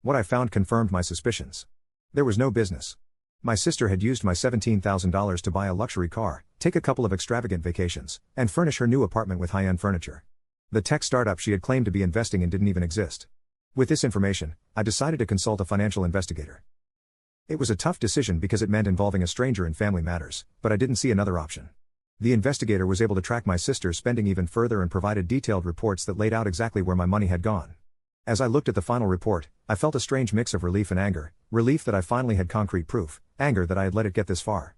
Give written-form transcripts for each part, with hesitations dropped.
What I found confirmed my suspicions. There was no business. My sister had used my $17,000 to buy a luxury car, take a couple of extravagant vacations, and furnish her new apartment with high-end furniture. The tech startup she had claimed to be investing in didn't even exist. With this information, I decided to consult a financial investigator. It was a tough decision because it meant involving a stranger in family matters, but I didn't see another option. The investigator was able to track my sister's spending even further and provided detailed reports that laid out exactly where my money had gone. As I looked at the final report, I felt a strange mix of relief and anger, relief that I finally had concrete proof, anger that I had let it get this far.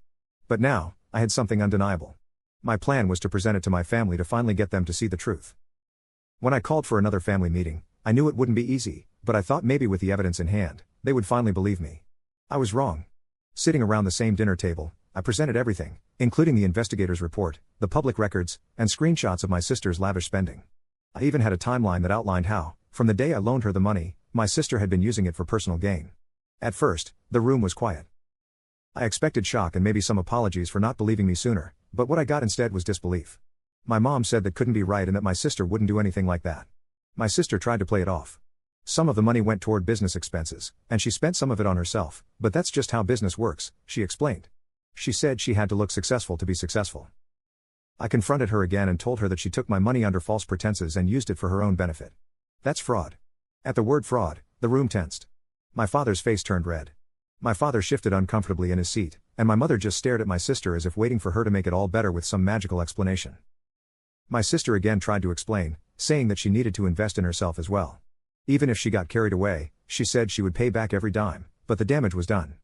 But now, I had something undeniable. My plan was to present it to my family to finally get them to see the truth. When I called for another family meeting, I knew it wouldn't be easy, but I thought maybe with the evidence in hand, they would finally believe me. I was wrong. Sitting around the same dinner table, I presented everything, including the investigator's report, the public records, and screenshots of my sister's lavish spending. I even had a timeline that outlined how, from the day I loaned her the money, my sister had been using it for personal gain. At first, the room was quiet. I expected shock and maybe some apologies for not believing me sooner, but what I got instead was disbelief. My mom said that couldn't be right and that my sister wouldn't do anything like that. My sister tried to play it off. Some of the money went toward business expenses, and she spent some of it on herself, but that's just how business works, she explained. She said she had to look successful to be successful. I confronted her again and told her that she took my money under false pretenses and used it for her own benefit. That's fraud. At the word fraud, the room tensed. My father's face turned red. My father shifted uncomfortably in his seat, and my mother just stared at my sister as if waiting for her to make it all better with some magical explanation. My sister again tried to explain, saying that she needed to invest in herself as well. Even if she got carried away, she said she would pay back every dime, but the damage was done.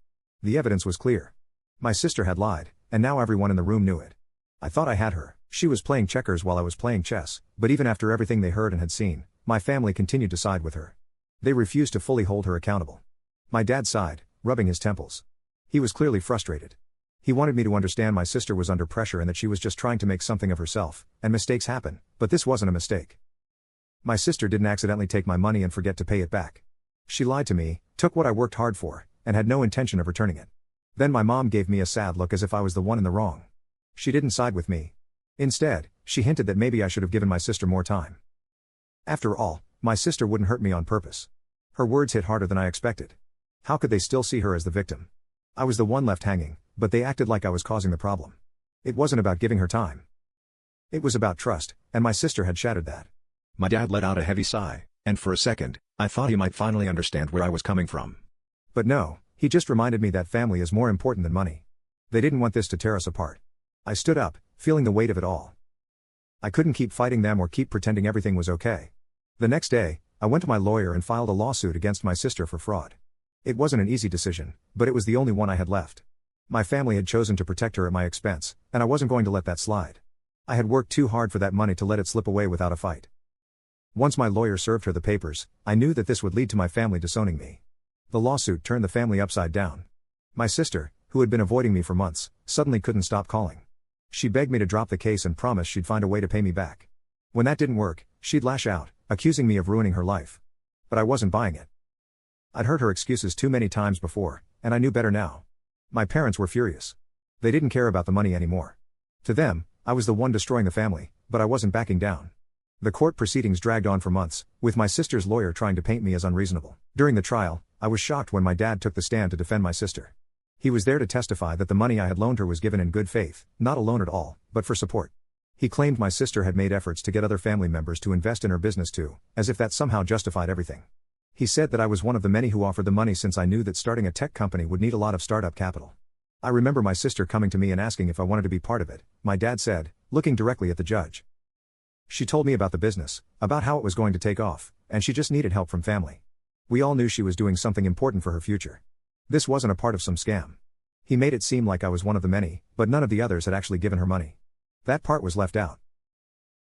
The evidence was clear. My sister had lied, and now everyone in the room knew it. I thought I had her. She was playing checkers while I was playing chess, but even after everything they heard and had seen, my family continued to side with her. They refused to fully hold her accountable. My dad sighed, rubbing his temples. He was clearly frustrated. He wanted me to understand my sister was under pressure and that she was just trying to make something of herself, and mistakes happen, but this wasn't a mistake. My sister didn't accidentally take my money and forget to pay it back. She lied to me, took what I worked hard for, and had no intention of returning it. Then my mom gave me a sad look as if I was the one in the wrong. She didn't side with me. Instead, she hinted that maybe I should have given my sister more time. After all, my sister wouldn't hurt me on purpose. Her words hit harder than I expected. How could they still see her as the victim? I was the one left hanging, but they acted like I was causing the problem. It wasn't about giving her time. It was about trust, and my sister had shattered that. My dad let out a heavy sigh, and for a second, I thought he might finally understand where I was coming from. But no, he just reminded me that family is more important than money. They didn't want this to tear us apart. I stood up, feeling the weight of it all. I couldn't keep fighting them or keep pretending everything was okay. The next day, I went to my lawyer and filed a lawsuit against my sister for fraud. It wasn't an easy decision, but it was the only one I had left. My family had chosen to protect her at my expense, and I wasn't going to let that slide. I had worked too hard for that money to let it slip away without a fight. Once my lawyer served her the papers, I knew that this would lead to my family disowning me. The lawsuit turned the family upside down. My sister, who had been avoiding me for months, suddenly couldn't stop calling. She begged me to drop the case and promised she'd find a way to pay me back. When that didn't work, she'd lash out, accusing me of ruining her life. But I wasn't buying it. I'd heard her excuses too many times before, and I knew better now. My parents were furious. They didn't care about the money anymore. To them, I was the one destroying the family, but I wasn't backing down. The court proceedings dragged on for months, with my sister's lawyer trying to paint me as unreasonable. During the trial, I was shocked when my dad took the stand to defend my sister. He was there to testify that the money I had loaned her was given in good faith, not a loan at all, but for support. He claimed my sister had made efforts to get other family members to invest in her business too, as if that somehow justified everything. He said that I was one of the many who offered the money since I knew that starting a tech company would need a lot of startup capital. I remember my sister coming to me and asking if I wanted to be part of it, my dad said, looking directly at the judge. She told me about the business, about how it was going to take off, and she just needed help from family. We all knew she was doing something important for her future. This wasn't a part of some scam. He made it seem like I was one of the many, but none of the others had actually given her money. That part was left out.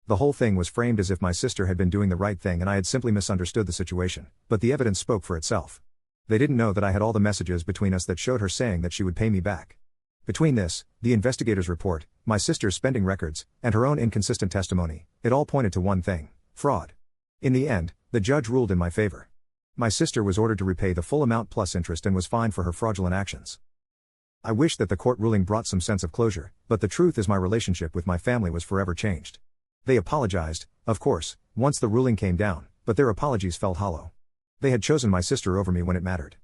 The whole thing was framed as if my sister had been doing the right thing and I had simply misunderstood the situation, but the evidence spoke for itself. They didn't know that I had all the messages between us that showed her saying that she would pay me back. Between this, the investigator's report, my sister's spending records, and her own inconsistent testimony, it all pointed to one thing: fraud. In the end, the judge ruled in my favor. My sister was ordered to repay the full amount plus interest and was fined for her fraudulent actions. I wish that the court ruling brought some sense of closure, but the truth is my relationship with my family was forever changed. They apologized, of course, once the ruling came down, but their apologies felt hollow. They had chosen my sister over me when it mattered.